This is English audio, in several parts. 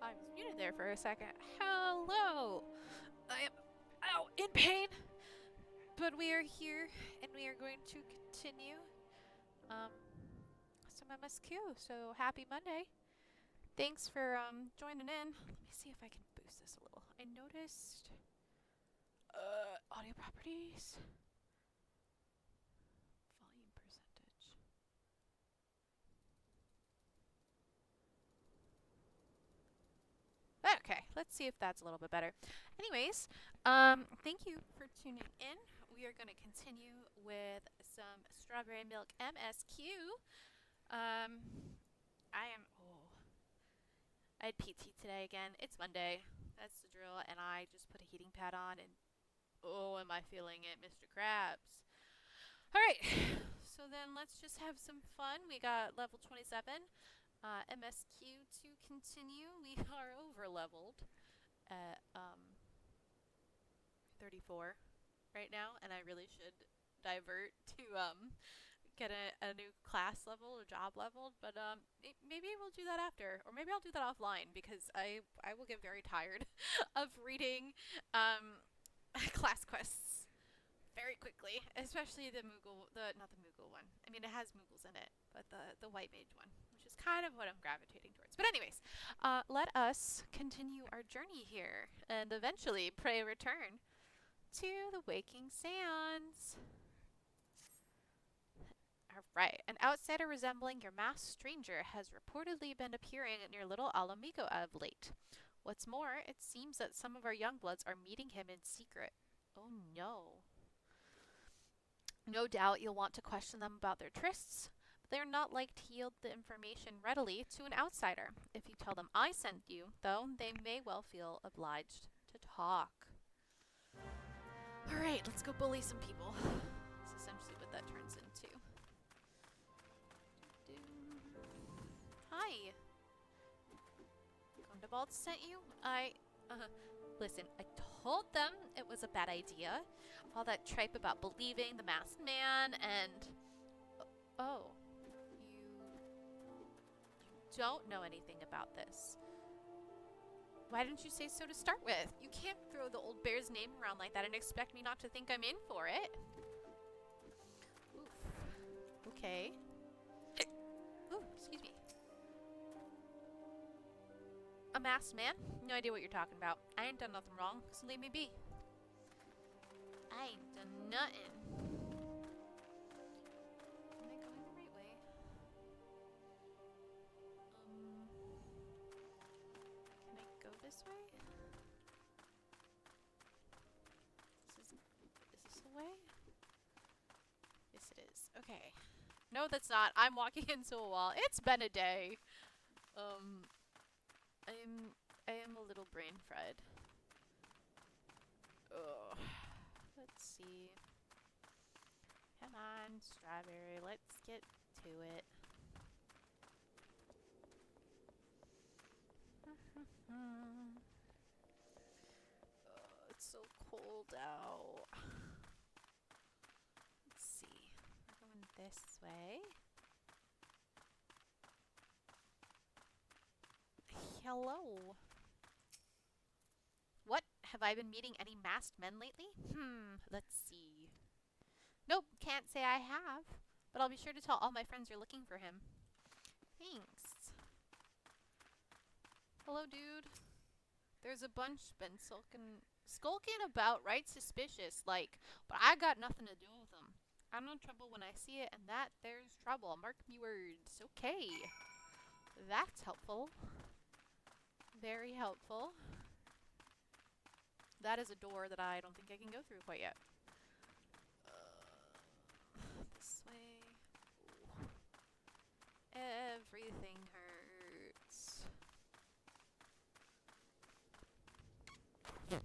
I was muted there for a second. Hello! I am in pain, but we are here and we are going to continue um, some MSQ. So happy Monday. Thanks for joining in. Let me see if I can boost this a little. I noticed audio properties, volume percentage. Okay, let's see if that's a little bit better. Anyways, thank you for tuning in. We are going to continue with some strawberry milk MSQ. I had PT today again. It's Monday. That's the drill. And I just put a heating pad on and oh, am I feeling it, Mr. Krabs. All right. So then let's just have some fun. We got level 27. MSQ to continue. We are over leveled at 34 right now, and I really should divert to get a new class level or job level, but maybe we'll do that after, or maybe I'll do that offline because I will get very tired of reading class quests very quickly, especially the Moogle, not the Moogle one. I mean, it has Moogles in it, but the White Mage one, which is kind of what I'm gravitating towards. But anyways, let us continue our journey here, and eventually pray return to the Waking Sands. Alright, an outsider resembling your masked stranger has reportedly been appearing near Little Alamigo of late. What's more, it seems that some of our young bloods are meeting him in secret. Oh no. No doubt you'll want to question them about their trysts, but they are not like to yield the information readily to an outsider. If you tell them I sent you, though, they may well feel obliged to talk. Alright, let's go bully some people. That's essentially what that turns into. Hi. Gondabald sent you? Listen, I told them it was a bad idea. All that tripe about believing the masked man and... Oh. You don't know anything about this. Why didn't you say so to start with? You can't throw the old bear's name around like that and expect me not to think I'm in for it. Oof. Okay. Oh, excuse me. A masked man? No idea what you're talking about. I ain't done nothing wrong, so leave me be. I ain't done nothing. Am I going the right way? Can I go this way? Is this the way? Yes, it is. Okay. No, that's not. I'm walking into a wall. It's been a day. I am a little brain fried. Ugh. Let's see. Come on, strawberry. Let's get to it. It's so cold out. Let's see. We're going this way. Hello. What? Have I been meeting any masked men lately? Let's see. Nope, can't say I have. But I'll be sure to tell all my friends you're looking for him. Thanks. Hello, dude. There's a bunch been skulking about, right? Suspicious, like, but I got nothing to do with them. I'm in trouble when I see it, and that there's trouble. Mark me words. Okay. That's helpful. Very helpful. That is a door that I don't think I can go through quite yet. This way. Ooh. Everything hurts. Ugh.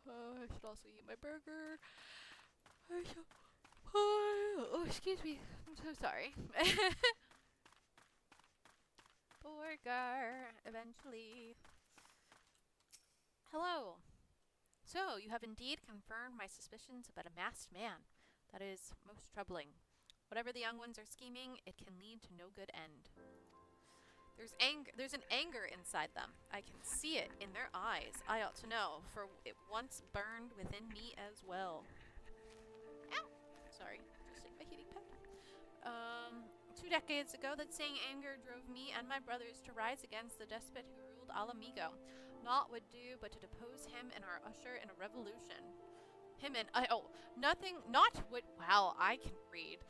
I should also eat my burger. Oh, excuse me. I'm so sorry. Burger, eventually. Hello. So, you have indeed confirmed my suspicions about a masked man. That is most troubling. Whatever the young ones are scheming, it can lead to no good end. There's an anger inside them. I can see it in their eyes. I ought to know, for it once burned within me as well. Ow! Sorry, just like my heating pad. 2 decades ago, that same anger drove me and my brothers to rise against the despot who ruled Alamigo. Naught would do but to depose him and our usher in a revolution. Wow, I can read.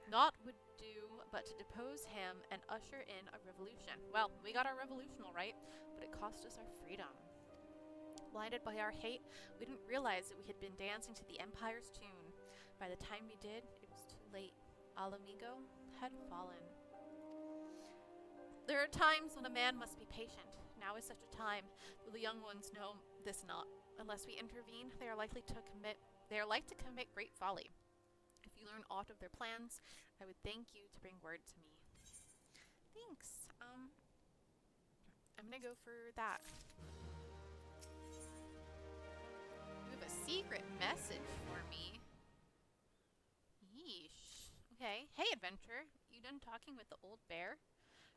Naught would do but to depose him and usher in a revolution. Well, we got our revolution all right, but it cost us our freedom. Blinded by our hate, we didn't realize that we had been dancing to the Empire's tune. By the time we did, it was too late. Alamigo had fallen. There are times when a man must be patient. Now is such a time. Though the young ones know this not. Unless we intervene, they are like to commit great folly. If you learn aught of their plans, I would thank you to bring word to me. Thanks. I'm gonna go for that. You have a secret message for me. Yeesh. Okay. Hey, adventurer. You done talking with the old bear?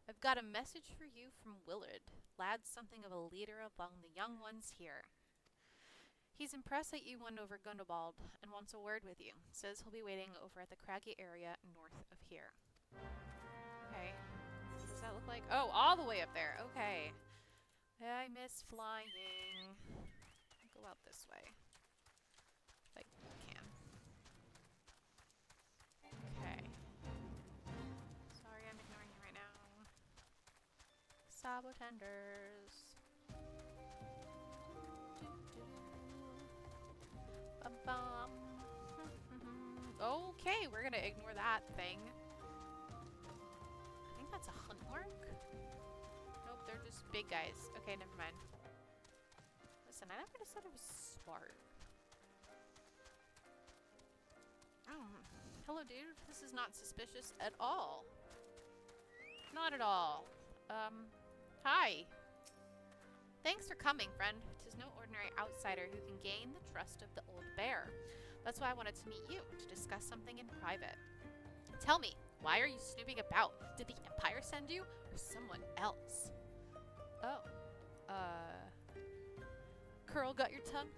I've got a message for you from Willard. Lad's something of a leader among the young ones here. He's impressed that you won over Gundobald and wants a word with you. Says he'll be waiting over at the craggy area north of here. Okay. What does that look like? Oh, all the way up there. Okay. I miss flying. I'll go out this way. If I can. Okay. Sorry, I'm ignoring you right now. Sabotenders. Bum. Okay, we're gonna ignore that thing. I think that's a hunt mark. Nope, they're just big guys. Okay, never mind. Listen, I never just said it was smart. Oh, hello, dude. This is not suspicious at all. Not at all. Hi. Thanks for coming, friend. 'Tis no ordinary outsider who can gain the trust of the old bear. That's why I wanted to meet you, to discuss something in private. Tell me, why are you snooping about? Did the Empire send you, or someone else? Oh. Curl got your tongue?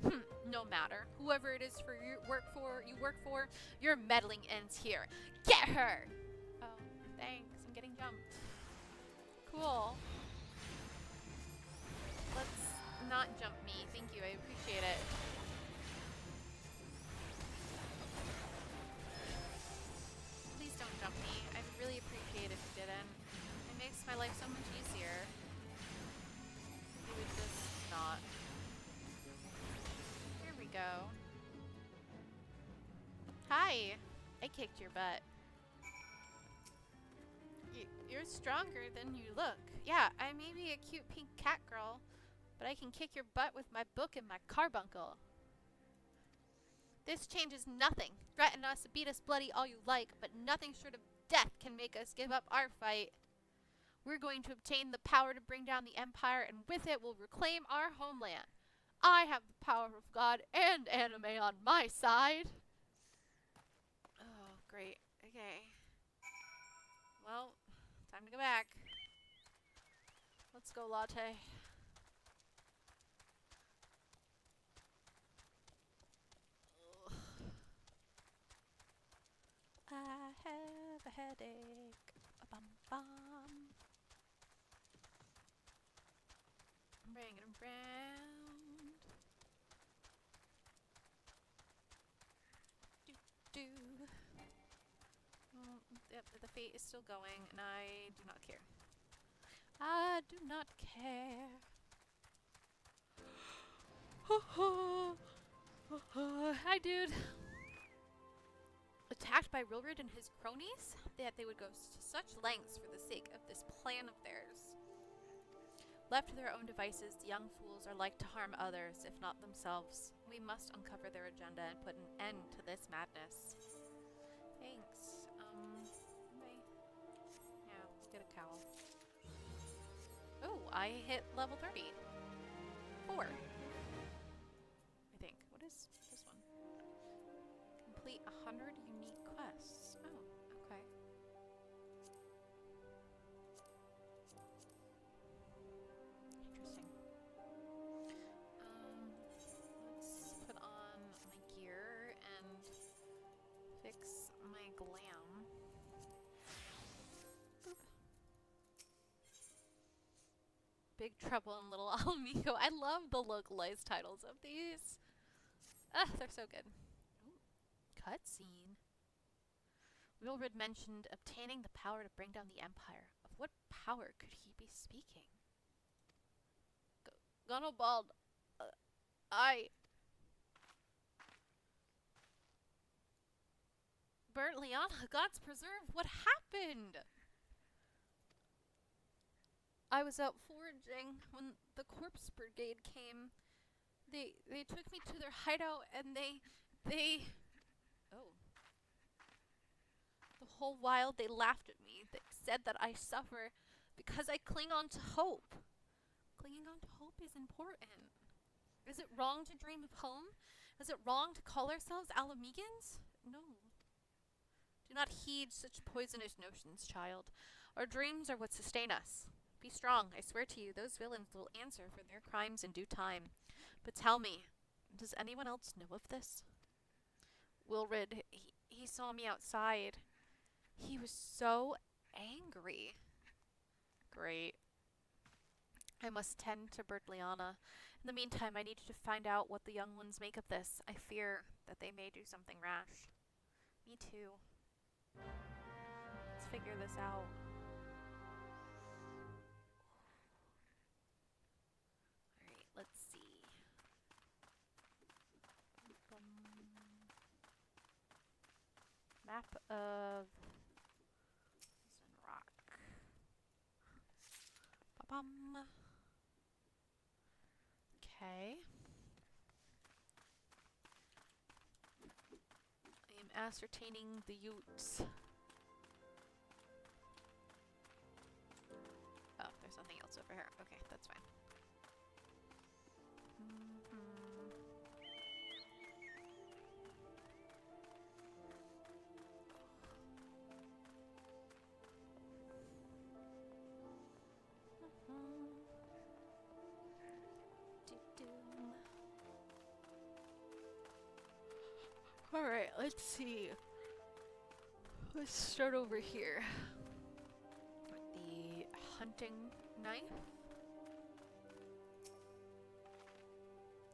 No matter. Whoever it is you work for, your meddling ends here. Get her! Oh, thanks. I'm getting jumped. Cool. Let's not jump me. Thank you, I appreciate it. Please don't jump me. I'd really appreciate it if you didn't. It makes my life so much easier. You would just not. Here we go. Hi! I kicked your butt. You're stronger than you look. Yeah, I may be a cute pink cat girl, but I can kick your butt with my book and my carbuncle. This changes nothing. Threaten us, beat us bloody all you like, but nothing short of death can make us give up our fight. We're going to obtain the power to bring down the Empire, and with it we'll reclaim our homeland. I have the power of God and anime on my side. Oh, great. Okay. Well, time to go back. Let's go, Latte. Ugh. I have a headache. Bum. Bring it around. Do. Well, yep, the fate is still going, and I do not care. I do not care. Hi, dude. Attacked by Rilrid and his cronies? That they would go to such lengths for the sake of this plan of theirs. Left to their own devices, the young fools are like to harm others, if not themselves. We must uncover their agenda and put an end to this madness. Thanks. Okay. Yeah, let's get a cowl. Oh, I hit level 30. 4. I think. What is this one? Complete 100 unique quests. Oh, okay. Big Trouble in Little Alamigo. I love the localized titles of these. Ah, they're so good. Ooh, cutscene. Wilrid mentioned obtaining the power to bring down the Empire. Of what power could he be speaking? Gunobald, I... Burnt Liana, God's preserve, what happened? I was out foraging when the corpse brigade came. They took me to their hideout and they... Oh. The whole while they laughed at me. They said that I suffer because I cling on to hope. Clinging on to hope is important. Is it wrong to dream of home? Is it wrong to call ourselves Alamegans? No. Do not heed such poisonous notions, child. Our dreams are what sustain us. Be strong. I swear to you, those villains will answer for their crimes in due time. But tell me, does anyone else know of this? Wilrid, he saw me outside. He was so angry. Great. I must tend to Bertliana. In the meantime, I need to find out what the young ones make of this. I fear that they may do something rash. Me too. Let's figure this out. Alright, let's see. Map of Rock. Ba-bum. Okay. I am ascertaining the Utes. Oh, there's something else over here. Okay, that's fine. Alright, let's see. Let's start over here. With the hunting knife.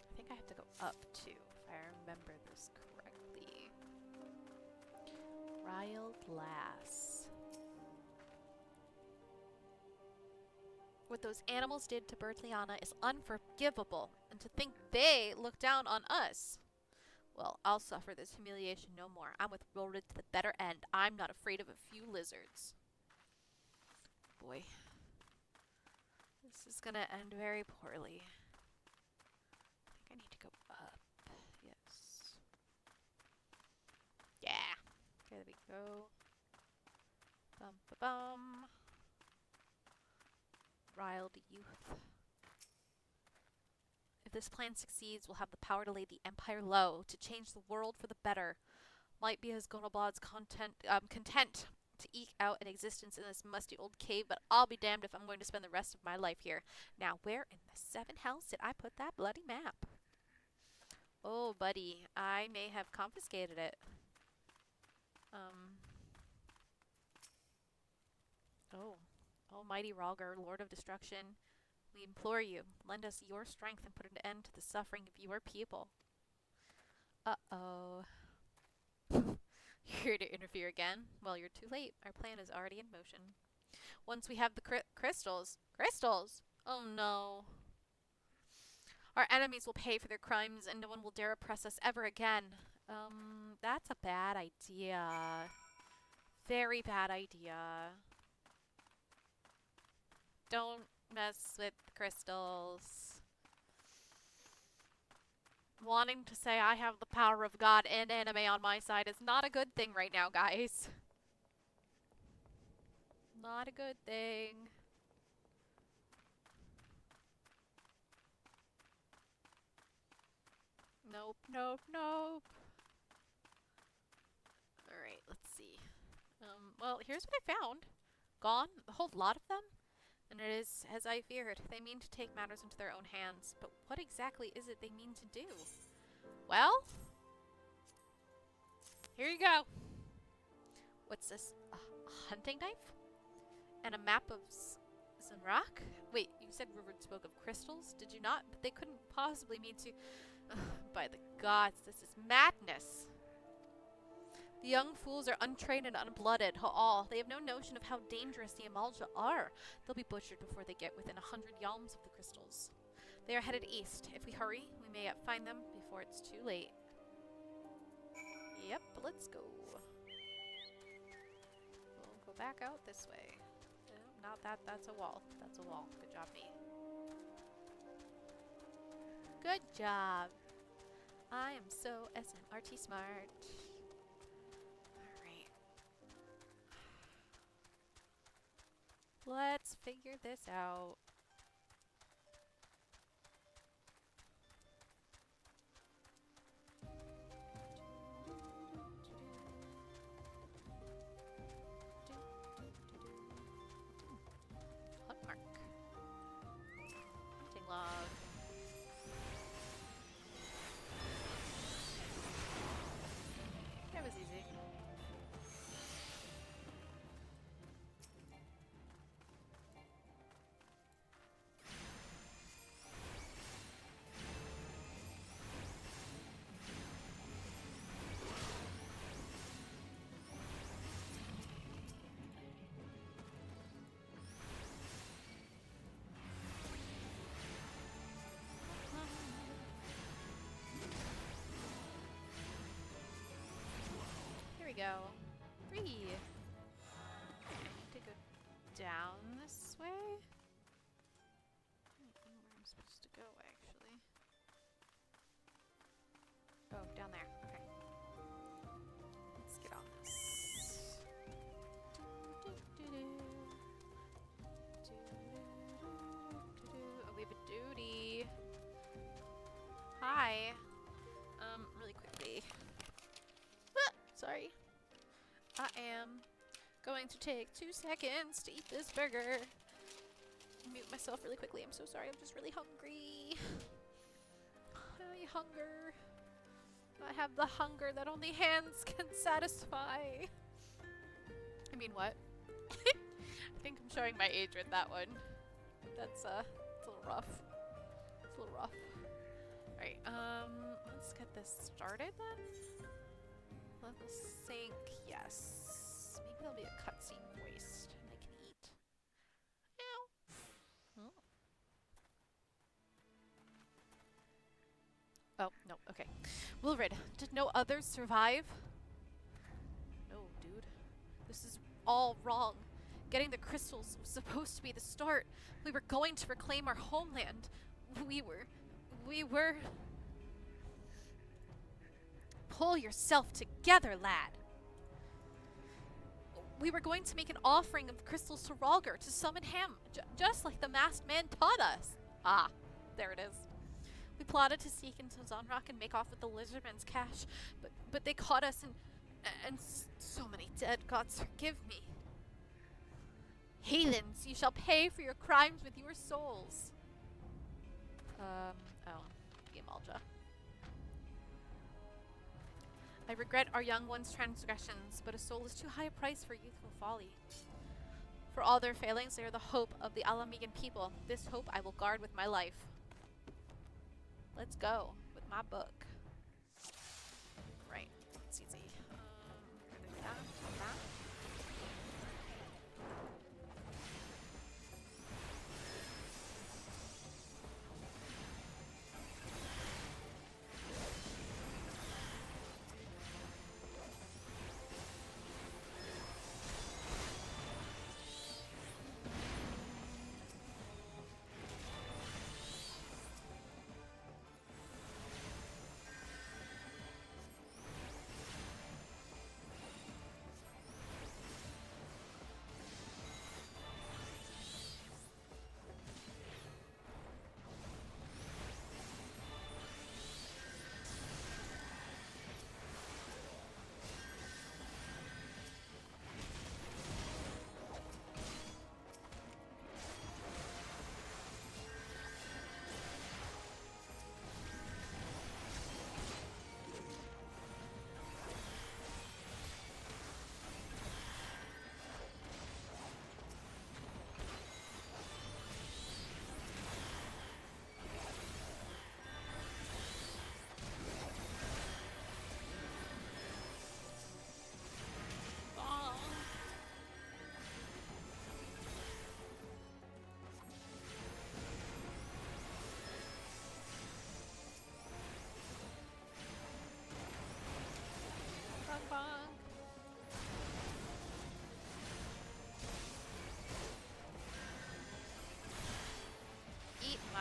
I think I have to go up too, if I remember this correctly. Riled Lass. What those animals did to Bertliana is unforgivable, and to think they look down on us. Well, I'll suffer this humiliation no more. I'm with Wilrid to the better end. I'm not afraid of a few lizards. Boy. This is gonna end very poorly. I think I need to go up. Yes. Yeah. Okay, there we go. Bum ba bum. Riled youth. If this plan succeeds, we'll have the power to lay the Empire low, to change the world for the better. Might be as Gonoblad's content to eke out an existence in this musty old cave, but I'll be damned if I'm going to spend the rest of my life here. Now, where in the seven hells did I put that bloody map? Oh, buddy, I may have confiscated it. Oh. Almighty Rhalgr, Lord of Destruction, we implore you, lend us your strength and put an end to the suffering of your people. Uh-oh. Here to interfere again? Well, you're too late. Our plan is already in motion. Once we have the crystals... Crystals? Oh no. Our enemies will pay for their crimes and no one will dare oppress us ever again. That's a bad idea. Very bad idea. Don't mess with crystals. Wanting to say I have the power of God and anime on my side is not a good thing right now, guys. Not a good thing. Nope, nope, nope. Alright, let's see. Well, here's what I found. Gone, a whole lot of them. And it is as I feared. They mean to take matters into their own hands. But what exactly is it they mean to do? Well, here you go. What's this? A hunting knife? And a map of Sun rock? Wait, you said River spoke of crystals, did you not? But they couldn't possibly mean to... By the gods, this is madness! The young fools are untrained and unblooded, all. They have no notion of how dangerous the Amalja are. They'll be butchered before they get within 100 yalms of the crystals. They are headed east. If we hurry, we may find them before it's too late. Yep, let's go. We'll go back out this way. No, not that. That's a wall. That's a wall. Good job, me. Good job. I am so SMRT smart. Let's figure this out. Hunt mark. Hunting log. That was easy. We go. 3. To go down this way? I don't know where I'm supposed to go, actually. Oh, down there. Okay. Let's get on this. Oh, we have a duty. Hi. Really quickly. Sorry. I am going to take 2 seconds to eat this burger. Mute myself really quickly. I'm so sorry. I'm just really hungry. I hunger. I have the hunger that only hands can satisfy. I mean, what? I think I'm showing my age with that one. That's, it's a little rough. It's a little rough. Alright, let's get this started then. Level sync, yes. Maybe there'll be a cutscene waste and I can eat. Ow. Oh, no, okay. Wilrid, did no others survive? No, dude. This is all wrong. Getting the crystals was supposed to be the start. We were going to reclaim our homeland. We were... Pull yourself together, lad. We were going to make an offering of crystals to Rhalgr to summon him, just like the masked man taught us. Ah, there it is. We plotted to sneak into Zonrock and make off with the lizardmen's cash, but they caught us and so many dead. Gods forgive me. Heathens, you shall pay for your crimes with your souls. Oh, the Amalja. I regret our young one's transgressions, but a soul is too high a price for youthful folly. For all their failings, they are the hope of the Alamegan people. This hope I will guard with my life. Let's go with my book. Right, it's easy.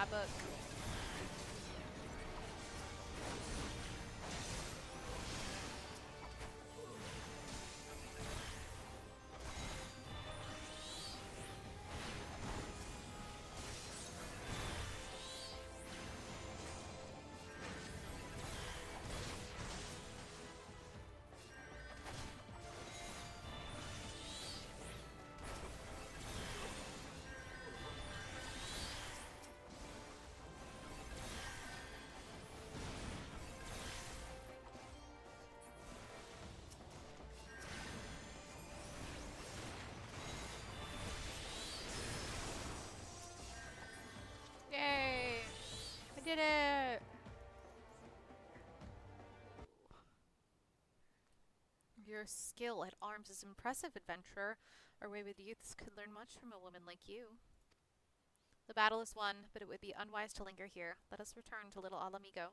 my book. Yay! I did it! Your skill at arms is impressive, adventurer. Our wayward youths could learn much from a woman like you. The battle is won, but it would be unwise to linger here. Let us return to little Alamigo.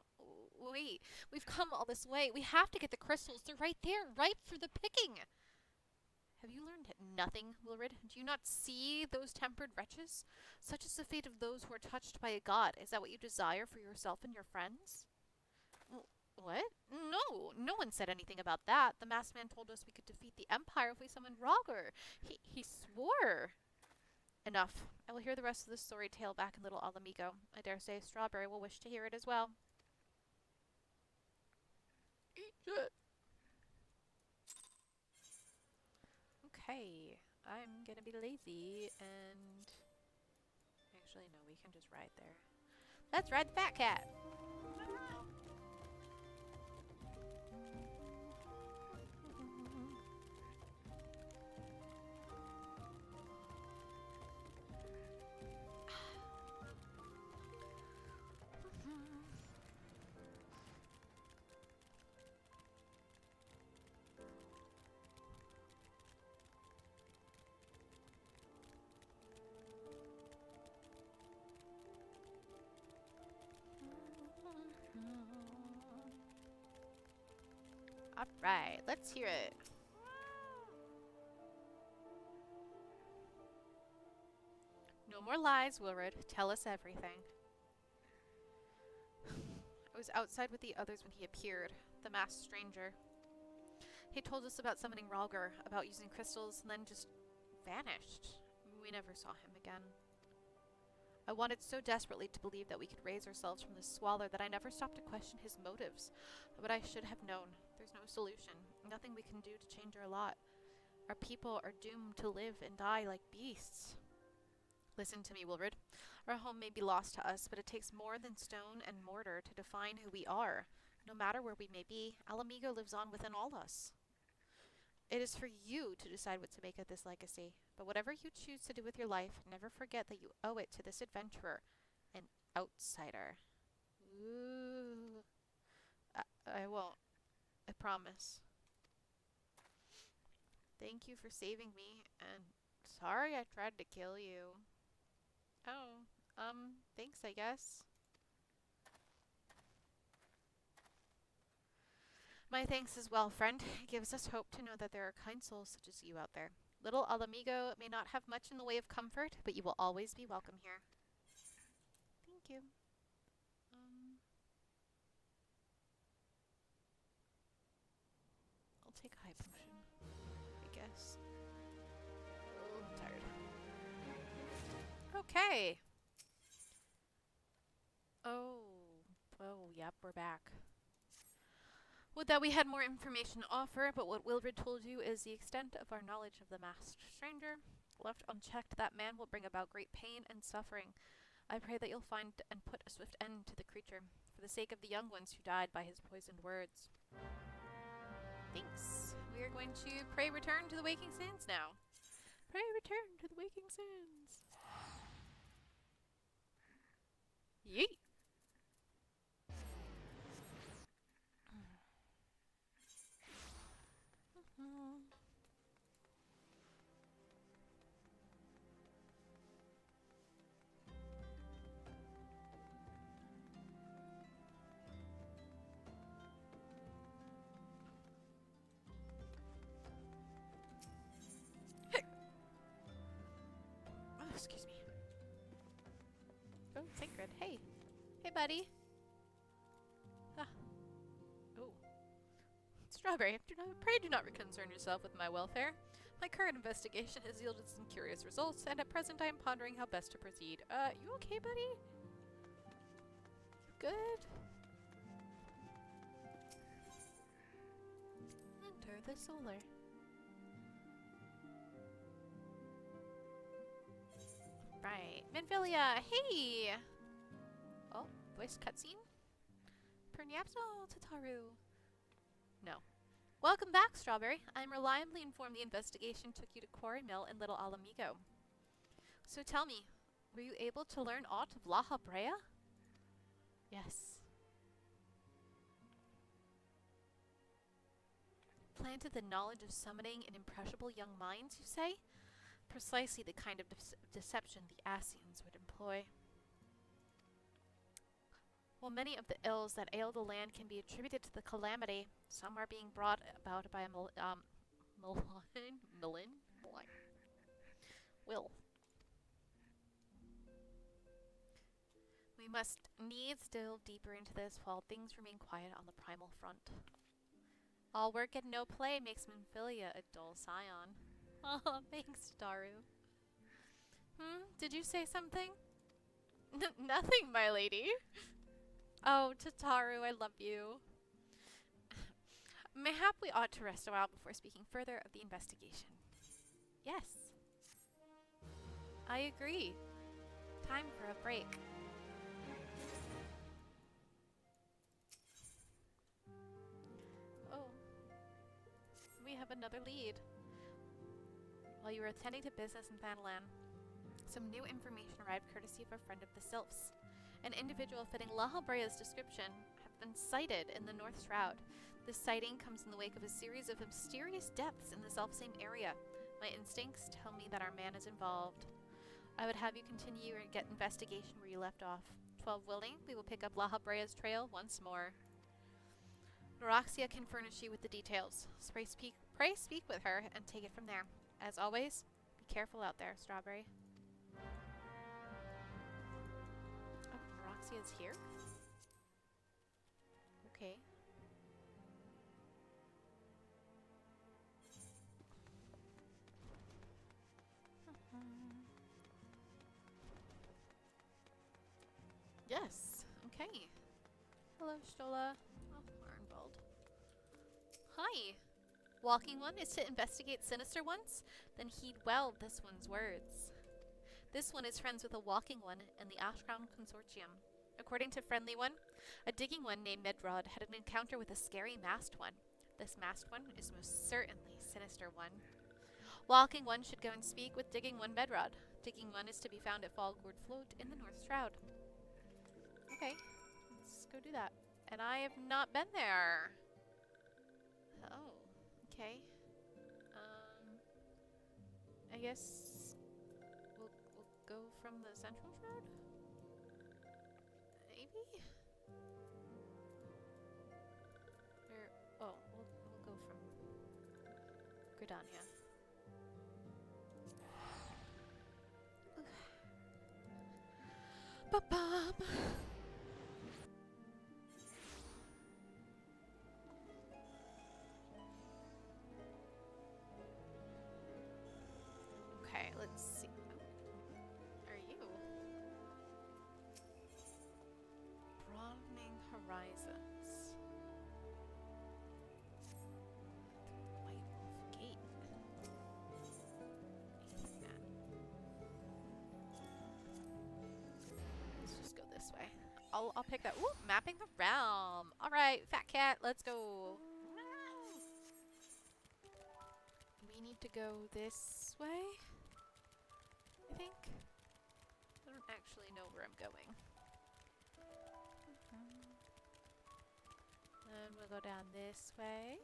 Wait, we've come all this way. We have to get the crystals. They're right there, ripe for the picking. Have you learned nothing, Wilrid? Do you not see those tempered wretches? Such is the fate of those who are touched by a god. Is that what you desire for yourself and your friends? What? No, no one said anything about that. The masked man told us we could defeat the Empire if we summoned Rogger. He swore. Enough. I will hear the rest of the story tale back in Little Alamigo. I dare say Strawberry will wish to hear it as well. Eat it. Okay, I'm gonna be lazy and... Actually, no, we can just ride there. Let's ride the fat cat! Alright, let's hear it. No more lies, Wilrid. Tell us everything. I was outside with the others when he appeared, the masked stranger. He told us about summoning Rogger, about using crystals, and then just vanished. We never saw him again. I wanted so desperately to believe that we could raise ourselves from this squalor that I never stopped to question his motives. But I should have known. There's no solution. Nothing we can do to change our lot. Our people are doomed to live and die like beasts. Listen to me, Wilrid. Our home may be lost to us, but it takes more than stone and mortar to define who we are. No matter where we may be, Alamigo lives on within all us. It is for you to decide what to make of this legacy, but whatever you choose to do with your life, never forget that you owe it to this adventurer, an outsider. Ooh. I won't. I promise. Thank you for saving me, and sorry I tried to kill you. Oh, thanks, I guess. My thanks as well, friend. It gives us hope to know that there are kind souls such as you out there. Little Alamigo may not have much in the way of comfort, but you will always be welcome here. Thank you. I'll take high potion, I guess. Oh, I'm tired. Okay. Oh, yep, we're back. Would that we had more information to offer, but what Wilrid told you is the extent of our knowledge of the masked stranger. Left unchecked, that man will bring about great pain and suffering. I pray that you'll find and put a swift end to the creature, for the sake of the young ones who died by his poisoned words. Thanks. We are going to pray return to the Waking Sands now. Pray return to the Waking Sands. Yeet. Excuse me. Oh, Sacred. Hey. Hey, buddy. Ah. Oh. Strawberry, pray do not concern yourself with my welfare. My current investigation has yielded some curious results, and at present I am pondering how best to proceed. You okay, buddy? You good? Enter the solar. Right. Minfilia, hey! Oh, voice cutscene? Perhaps no, Tataru. No. Welcome back, Strawberry. I'm reliably informed the investigation took you to Quarry Mill in Little Alamigo. So tell me, were you able to learn aught of La Habrea? Yes. Planted the knowledge of summoning in impressionable young minds, you say? Precisely the kind of deception the Asians would employ. While many of the ills that ail the land can be attributed to the calamity, some are being brought about by a will. We must needs delve deeper into this while things remain quiet on the primal front. All work and no play makes Minfilia a dull scion. Oh, thanks, Daru. Did you say something? Nothing, my lady. Oh, Tataru, I love you. Mayhap we ought to rest a while before speaking further of the investigation. Yes. I agree. Time for a break. Oh. We have another lead. While you were attending to business in Thanalan, some new information arrived courtesy of a friend of the Sylphs. An individual fitting La Habrea's description had been sighted in the North Shroud. This sighting comes in the wake of a series of mysterious deaths in the selfsame area. My instincts tell me that our man is involved. I would have you continue your investigation where you left off. 12 willing, we will pick up La Habrea's trail once more. Noroxia can furnish you with the details. Pray speak with her and take it from there. As always, be careful out there, Strawberry. Oh, Noroxia's here? Okay. Yes. Okay. Hello, Stola. Oh, Arnvald. Hi. Walking One is to investigate sinister ones? Then heed well this one's words. This one is friends with a Walking One and the Ashground Consortium. According to Friendly One, a Digging One named Medrod had an encounter with a scary Masked One. This Masked One is most certainly Sinister One. Walking One should go and speak with Digging One Medrod. Digging One is to be found at Fallgourd Float in the North Shroud. Okay, let's go do that. And I have not been there. Oh, okay. I guess we'll go from the Central Shroud? Maybe? Or, oh, we'll go from Gridania. Ba-bum! Okay, let's see. Are you? Broadening horizons. White Wolf Gate. Let's just go this way. I'll pick that. Ooh, mapping the realm. All right, fat cat, let's go. We need to go this way, I think. I don't actually know where I'm going. Then we'll go down this way.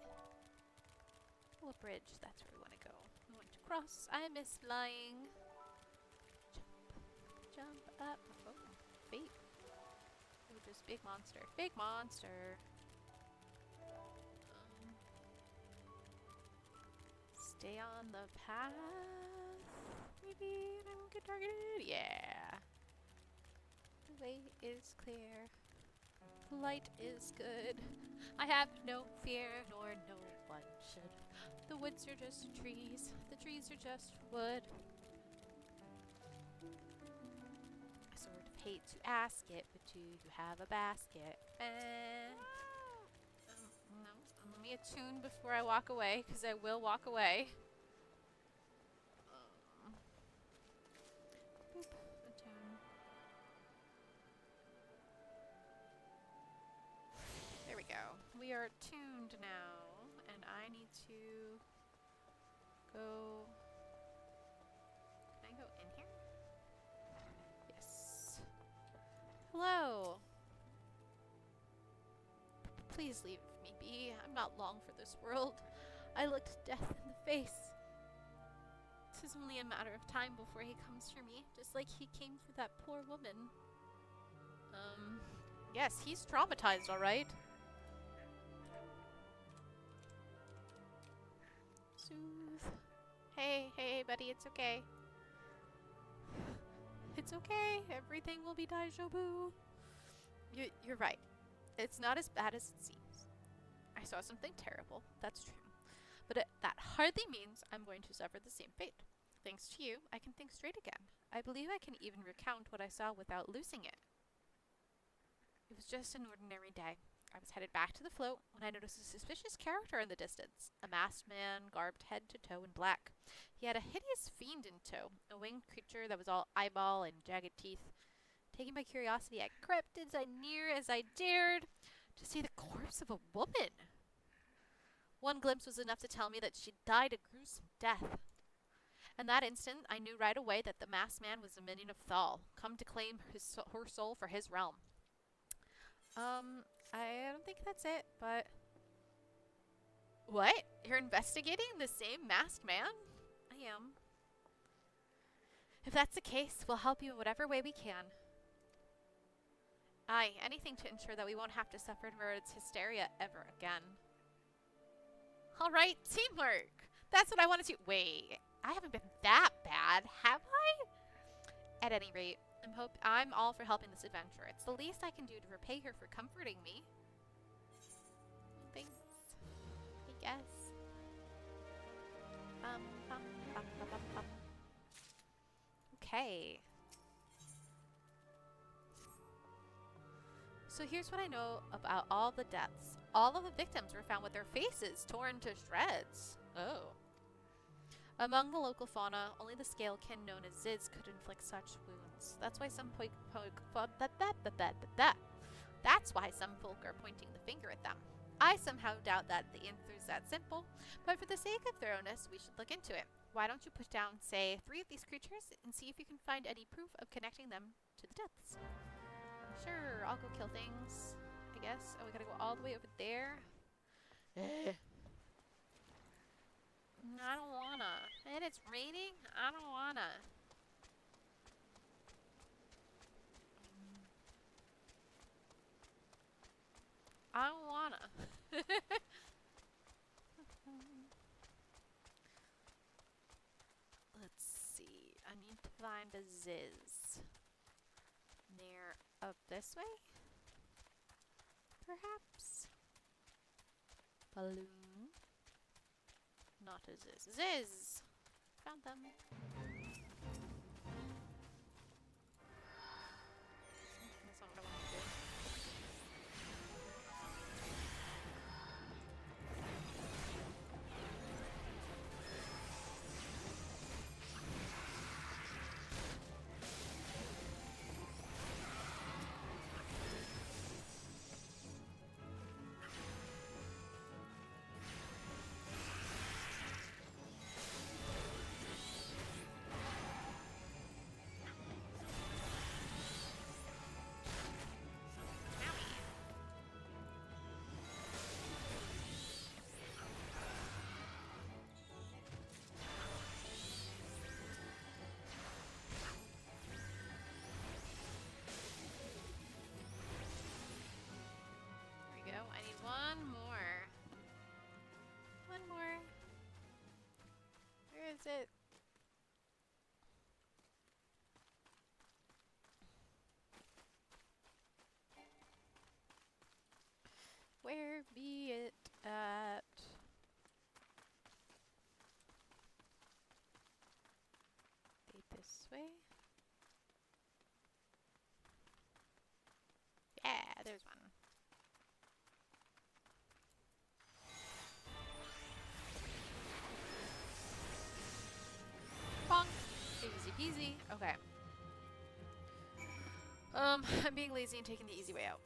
Oh, a bridge. That's where we want to go. We want to cross. I miss flying. Jump. Jump up. Oh, fate. Oh, just big monster. Big monster. Stay on the path. Maybe I don't get targeted. Yeah. way is clear. The light is good. I have no fear, nor no one should. The woods are just trees. The trees are just wood. I sort of hate to ask it, but do you have a basket? No. Let me attune before I walk away, because I will walk away. Boop. Attune. There we go. We are tuned now, and I need to go... Can I go in here? Yes. Hello. Please leave me be. I'm not long for this world. I looked death in the face. This is only a matter of time before he comes for me, just like he came for that poor woman. Yes, he's traumatized, alright. Soothe. Hey, buddy, it's okay. It's okay. Everything will be daijoubu. You're right. It's not as bad as it seems. I saw something terrible, that's true. But that hardly means I'm going to suffer the same fate. Thanks to you, I can think straight again. I believe I can even recount what I saw without losing it. It was just an ordinary day. I was headed back to the float when I noticed a suspicious character in the distance. A masked man, garbed head to toe in black. He had a hideous fiend in tow, a winged creature that was all eyeball and jagged teeth. Taken by curiosity, I crept as near as I dared to see the corpse of a woman. One glimpse was enough to tell me that she died a gruesome death. In that instant, I knew right away that the masked man was a minion of Thal, come to claim her soul for his realm. I don't think that's it, but... What? You're investigating the same masked man? I am. If that's the case, we'll help you in whatever way we can. Aye, anything to ensure that we won't have to suffer Murad's hysteria ever again. Alright, teamwork! That's what I wanted to— Wait, I haven't been that bad, have I? At any rate, I'm all for helping this adventure. It's the least I can do to repay her for comforting me. Thanks, I guess. Okay. So here's what I know about all the deaths. All of the victims were found with their faces torn to shreds. Oh. Among the local fauna, only the scalekin known as Ziz could inflict such wounds. That's why some That's why some folk are pointing the finger at them. I somehow doubt that the answer is that simple, but for the sake of thoroughness, we should look into it. Why don't you put down, say, 3 of these creatures and see if you can find any proof of connecting them to the deaths? Sure, I'll go kill things, I guess. Oh, we gotta go all the way over there. I don't wanna. And it's raining? I don't wanna. I don't wanna. Let's see. I need to find a Ziz. Near up this way? Perhaps? Balloon. Not a Ziz. Ziz! Found them. That's not what I want to do. It. there's one. Bonk. Easy peasy. Okay. I'm being lazy and taking the easy way out.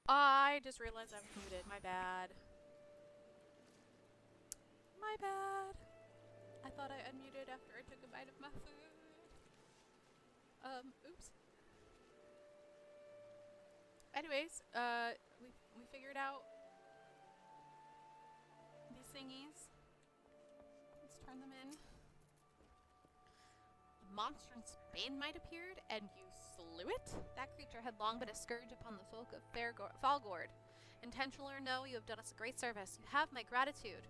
I just realized I'm muted. My bad. My bad. I thought I unmuted after I took a bite of my food. Oops. Anyways, we figured out these thingies. Let's turn them in. A monstrous Banemite appeared, and you slew it? That creature had long been a scourge upon the folk of Falgord. Intentional or no, you have done us a great service. You have my gratitude.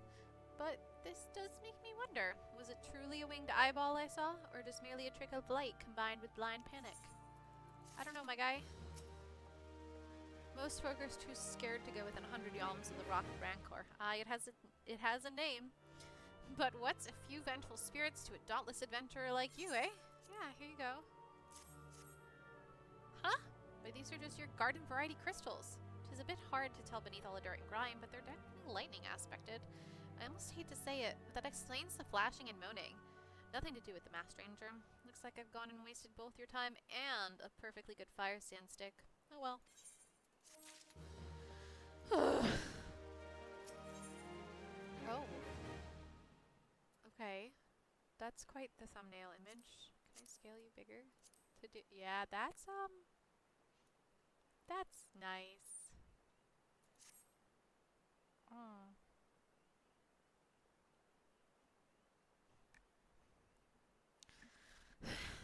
But this does make me wonder, was it truly a winged eyeball I saw, or just merely a trick of light combined with blind panic? I don't know, my guy. Most folk are too scared to go within 100 yalms of the Rock of Rancor. Aye, it has a name. But what's a few vengeful spirits to a dauntless adventurer like you, eh? Yeah, here you go. Huh? But these are just your garden variety crystals. 'Tis a bit hard to tell beneath all the dirt and grime, but they're definitely lightning aspected. I almost hate to say it, but that explains the flashing and moaning. Nothing to do with the Mass Stranger. Looks like I've gone and wasted both your time and a perfectly good fire sand stick. Oh well. Oh. Okay. That's quite the thumbnail image. Can I scale you bigger? Yeah, that's nice. Oh.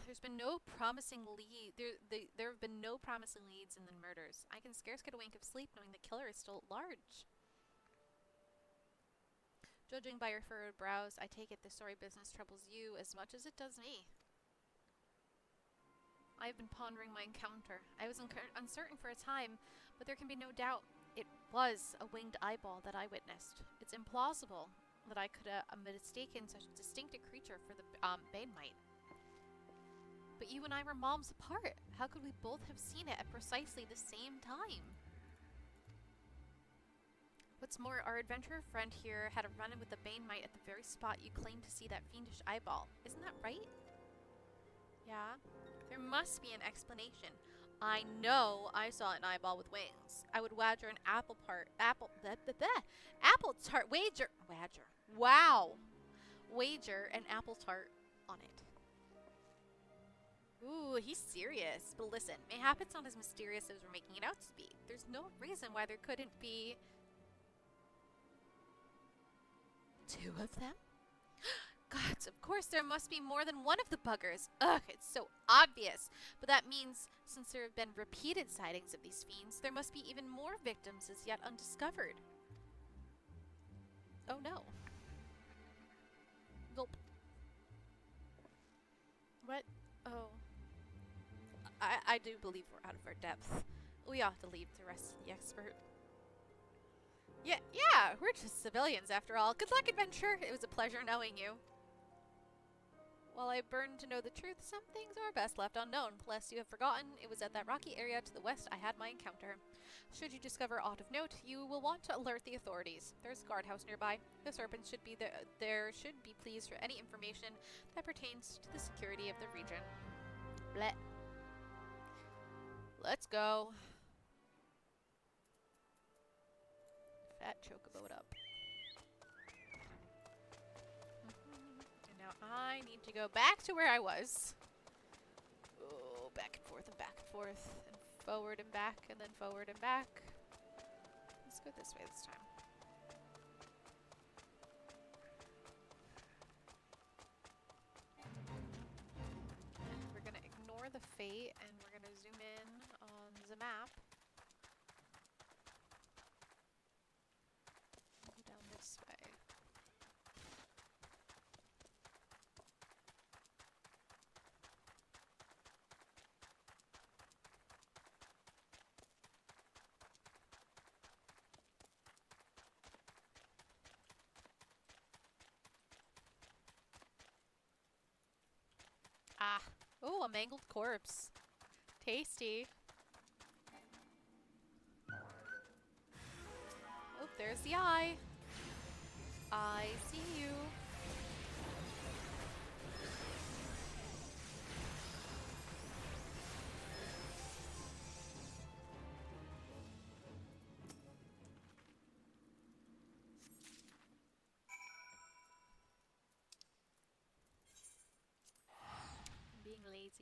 There's been no promising lead. There have been no promising leads in the murders. I can scarce get a wink of sleep knowing the killer is still at large. Judging by your furrowed brows, I take it this sorry business troubles you as much as it does me. I have been pondering my encounter. I was uncertain for a time, but there can be no doubt it was a winged eyeball that I witnessed. It's implausible that I could have mistaken such a distinctive creature for the Banemite. But you and I were moms apart. How could we both have seen it at precisely the same time? What's more, our adventurer friend here had a run-in with the Banemite at the very spot you claimed to see that fiendish eyeball. Isn't that right? Yeah. There must be an explanation. I know I saw an eyeball with wings. I would wager an apple tart wager an apple tart on it. Ooh, he's serious. But listen, mayhap it's not as mysterious as we're making it out to be. There's no reason why there couldn't be 2 of them? Gods, of course there must be more than one of the buggers. Ugh, it's so obvious. But that means, since there have been repeated sightings of these fiends, there must be even more victims as yet undiscovered. Oh no. Gulp. What? Oh. I do believe we're out of our depth. We ought to leave the rest to the expert. Yeah, we're just civilians after all. Good luck, adventurer. It was a pleasure knowing you. While I burn to know the truth, some things are best left unknown. Lest you have forgotten, it was at that rocky area to the west I had my encounter. Should you discover aught of note, you will want to alert the authorities. There's a guardhouse nearby. The serpents should be there should be pleased for any information that pertains to the security of the region. Bleh. Let's go. Fat chocobo up. And now I need to go back to where I was. Oh, back and forth and back and forth. And forward and back and then forward and back. Let's go this way this time. And we're gonna ignore the fate and we're gonna zoom in on the map. Down this way. Ah. Oh, a mangled corpse. Tasty. Oh, there's the eye. I see you.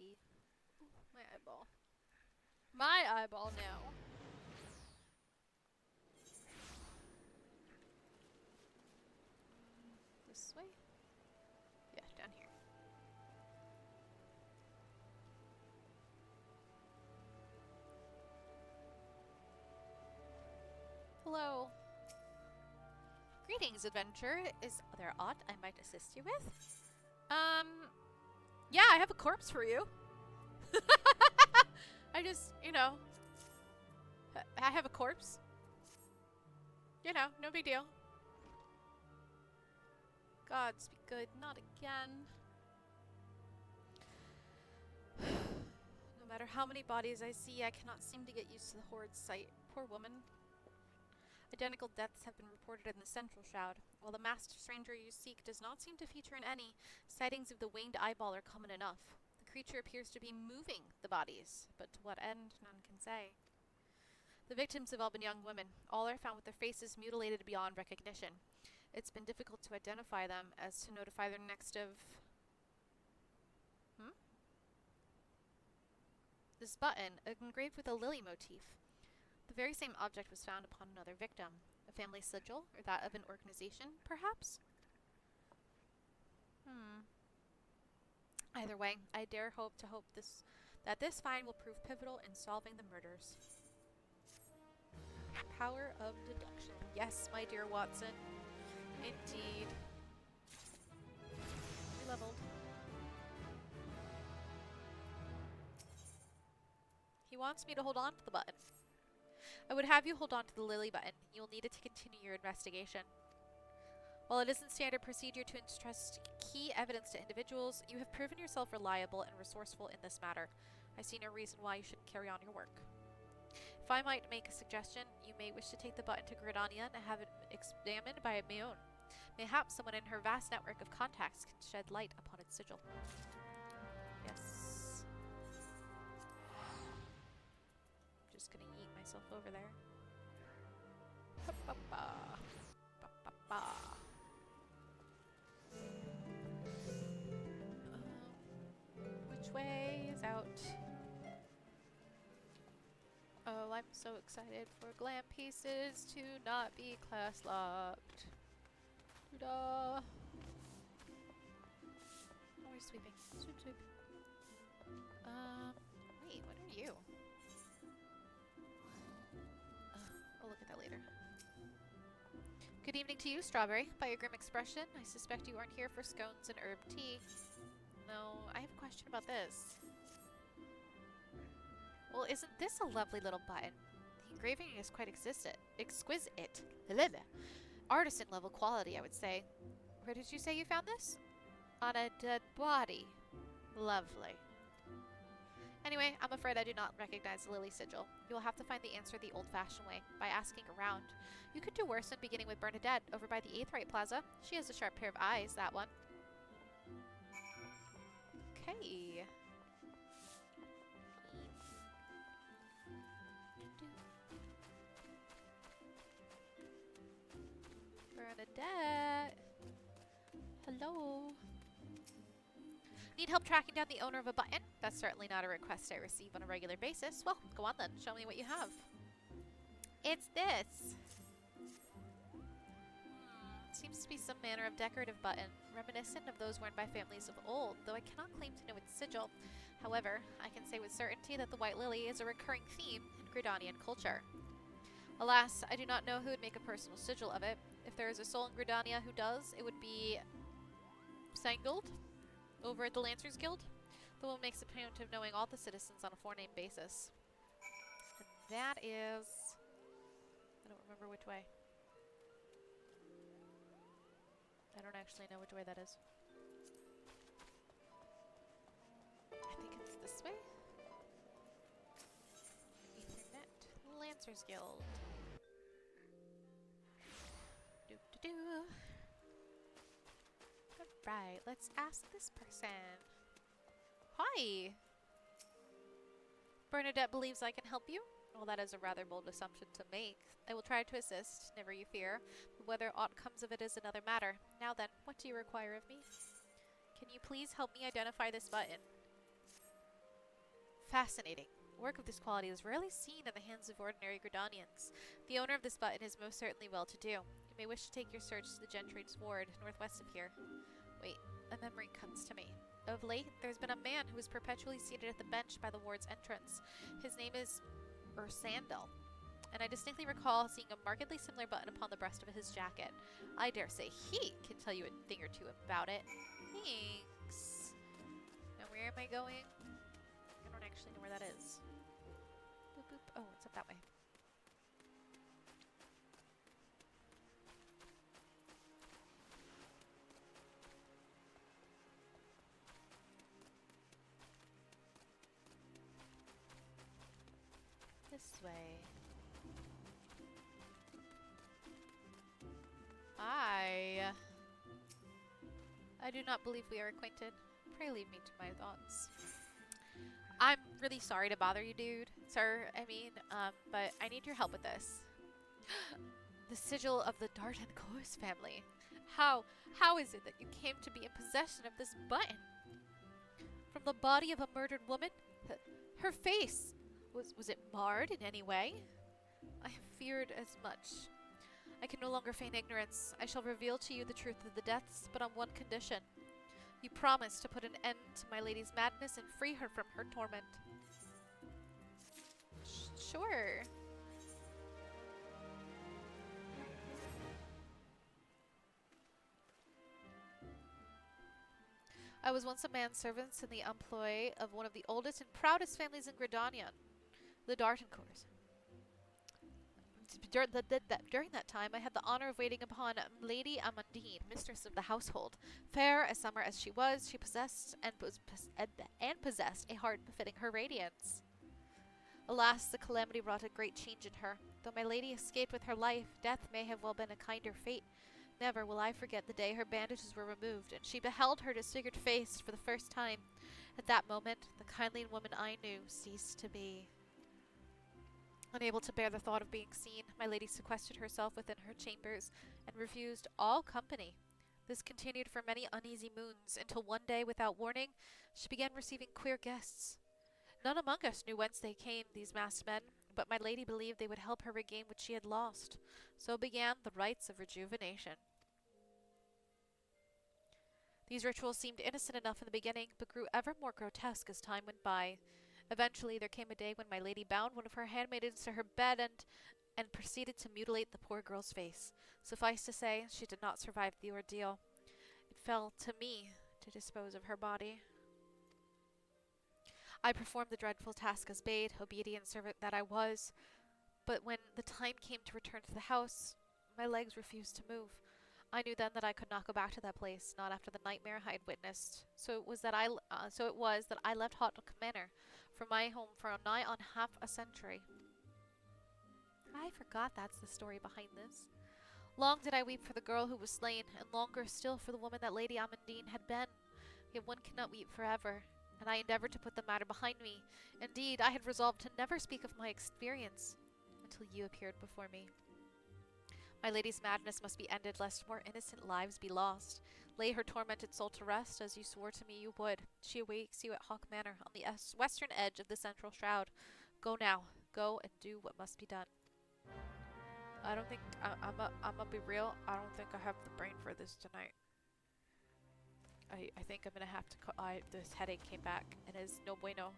see. Ooh, my eyeball. My eyeball now. This way? Yeah, down here. Hello. Greetings, adventurer. Is there aught I might assist you with? Yeah, I have a corpse for you. I just, you know, I have a corpse. You know, no big deal. Gods be good, not again. No matter how many bodies I see, I cannot seem to get used to the horrid sight. Poor woman. Identical deaths have been reported in the Central Shroud. While the masked stranger you seek does not seem to feature in any, sightings of the winged eyeball are common enough. The creature appears to be moving the bodies, but to what end, none can say. The victims have all been young women. All are found with their faces mutilated beyond recognition. It's been difficult to identify them, as to notify their next of... This button, engraved with a lily motif. The very same object was found upon another victim. A family sigil, or that of an organization, perhaps? Either way, I dare hope that this find will prove pivotal in solving the murders. Power of deduction. Yes, my dear Watson. Indeed. Re-leveled. He wants me to hold on to the button. I would have you hold on to the lily button. You will need it to continue your investigation. While it isn't standard procedure to entrust key evidence to individuals, you have proven yourself reliable and resourceful in this matter. I see no reason why you shouldn't carry on your work. If I might make a suggestion, you may wish to take the button to Gridania and have it examined by a Mayon. Mayhaps someone in her vast network of contacts can shed light upon its sigil. Yes. I'm just gonna yeet myself over there. Ba-ba-ba. Ba-ba-ba. Which way is out? Oh, I'm so excited for glam pieces to not be class locked. Ta-da! Oh, we're sweeping. Sweep, sweep. Wait, what are you? I'll look at that later. Good evening to you, Strawberry. By your grim expression, I suspect you aren't here for scones and herb tea. No, I have a question about this. Well, isn't this a lovely little button? The engraving is quite exquisite. Artisan level quality, I would say. Where did you say you found this? On a dead body. Lovely. Anyway, I'm afraid I do not recognize the lily sigil. You will have to find the answer the old-fashioned way, by asking around. You could do worse than beginning with Bernadette, over by the Aetheryte Plaza. She has a sharp pair of eyes, that one. Okay. Bernadette. Hello. Need help tracking down the owner of a button? That's certainly not a request I receive on a regular basis. Well, go on then. Show me what you have. It's this. Seems to be some manner of decorative button, reminiscent of those worn by families of old, though I cannot claim to know its sigil. However, I can say with certainty that the white lily is a recurring theme in Gridanian culture. Alas, I do not know who would make a personal sigil of it. If there is a soul in Gridania who does, it would be Sangold, over at the Lancers Guild. The one makes a point of knowing all the citizens on a forename basis. And that is... I don't remember which way. I don't actually know which way that is. I think it's this way? Ethernet. Lancers Guild. Doo-doo-doo. Alright, let's ask this person. Hi! Bernadette believes I can help you? Well, that is a rather bold assumption to make. I will try to assist, never you fear. But whether aught comes of it is another matter. Now then, what do you require of me? Can you please help me identify this button? Fascinating. Work of this quality is rarely seen in the hands of ordinary Gridanians. The owner of this button is most certainly well-to-do. You may wish to take your search to the Gentry's ward, northwest of here. Wait, a memory comes to me. Of late, there's been a man who is perpetually seated at the bench by the ward's entrance. His name is Ursandel, and I distinctly recall seeing a markedly similar button upon the breast of his jacket. I dare say he can tell you a thing or two about it. Thanks. Now where am I going? I don't actually know where that is. Boop boop. Oh, it's up that way. This way. I do not believe we are acquainted. Pray leave me to my thoughts. I'm really sorry to bother you, dude. Sir, I mean, but I need your help with this. The sigil of the Darton Coase family. How is it that you came to be in possession of this button? From the body of a murdered woman? Her face! Was it marred in any way? I have feared as much. I can no longer feign ignorance. I shall reveal to you the truth of the deaths, but on one condition. You promise to put an end to my lady's madness and free her from her torment. Sure. I was once a manservant in the employ of one of the oldest and proudest families in Gridanion, the Darton Coase. During that time, I had the honor of waiting upon Lady Amandine, mistress of the household. Fair as summer as she possessed a heart befitting her radiance. Alas, the calamity wrought a great change in her. Though my lady escaped with her life, death may have well been a kinder fate. Never will I forget the day her bandages were removed, and she beheld her disfigured face for the first time. At that moment, the kindly woman I knew ceased to be. Unable to bear the thought of being seen, my lady sequestered herself within her chambers and refused all company. This continued for many uneasy moons, until one day, without warning, she began receiving queer guests. None among us knew whence they came, these masked men, but my lady believed they would help her regain what she had lost. So began the rites of rejuvenation. These rituals seemed innocent enough in the beginning, but grew ever more grotesque as time went by. Eventually, there came a day when my lady bound one of her handmaidens to her bed and proceeded to mutilate the poor girl's face. Suffice to say, she did not survive the ordeal. It fell to me to dispose of her body. I performed the dreadful task as bade, obedient servant that I was, but when the time came to return to the house, my legs refused to move. I knew then that I could not go back to that place, not after the nightmare I had witnessed. So it was that I left Hawk Manor from my home for nigh on half a century. I forgot that's the story behind this. Long did I weep for the girl who was slain, and longer still for the woman that Lady Amandine had been. Yet one cannot weep forever, and I endeavored to put the matter behind me. Indeed, I had resolved to never speak of my experience until you appeared before me. My lady's madness must be ended, lest more innocent lives be lost. Lay her tormented soul to rest, as you swore to me you would. She awaits you at Hawk Manor, on the western edge of the central shroud. Go now. Go and do what must be done. I don't think... I'm gonna be real. I don't think I have the brain for this tonight. I think I'm gonna have to... this headache came back, and is no bueno.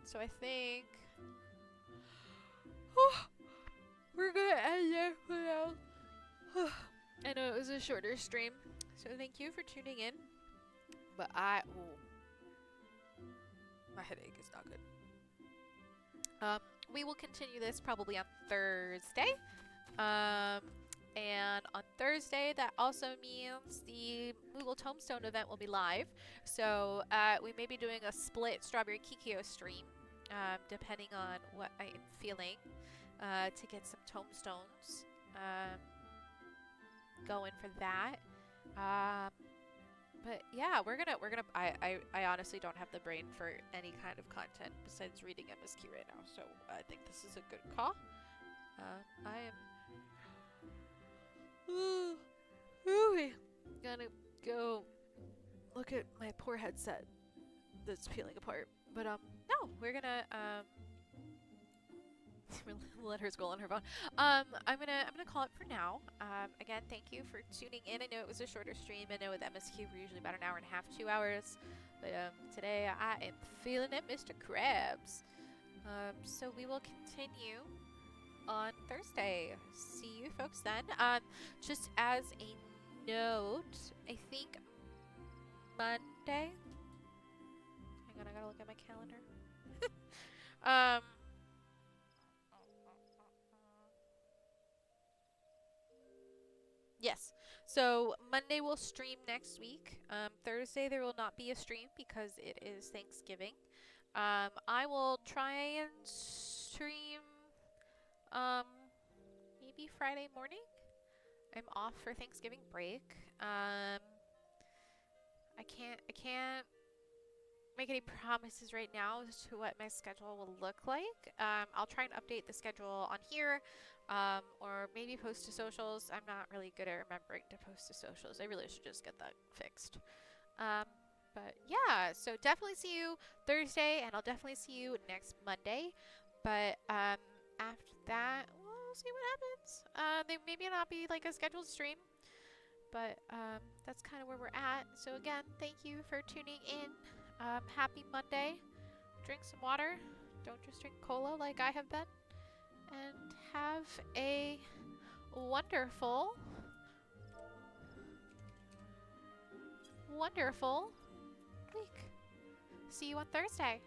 So I think... we're gonna end there for now. I know it was a shorter stream, so thank you for tuning in. But my headache is not good. We will continue this probably on Thursday. And on Thursday, that also means the Moogle Tombstone event will be live. So we may be doing a split Strawberry Kikyo stream, depending on what I am feeling. To get some tombstones going for that. But yeah, we're gonna I honestly don't have the brain for any kind of content besides reading MSQ right now, so I think this is a good call. I am gonna go look at my poor headset that's peeling apart But no, we're gonna let her scroll on her phone. I'm gonna call it for now. Again, thank you for tuning in. I know it was a shorter stream. I know with MSQ we're usually about an hour and a half, 2 hours. But today I am feeling it, Mr. Krabs. So we will continue on Thursday. See you folks then. Just as a note, I think Monday. Hang on, I gotta look at my calendar. Yes. So Monday we'll stream next week. Thursday there will not be a stream because it is Thanksgiving. I will try and stream maybe Friday morning. I'm off for Thanksgiving break. I can't make any promises right now as to what my schedule will look like. I'll try and update the schedule on here, or maybe post to socials. I'm not really good at remembering to post to socials. I really should just get that fixed. But yeah, so definitely see you Thursday, and I'll definitely see you next Monday. But after that, we'll see what happens. There maybe not be like a scheduled stream, but that's kind of where we're at. So again, thank you for tuning in. Happy Monday. Drink some water. Don't just drink cola like I have been. And have a wonderful, wonderful week. See you on Thursday.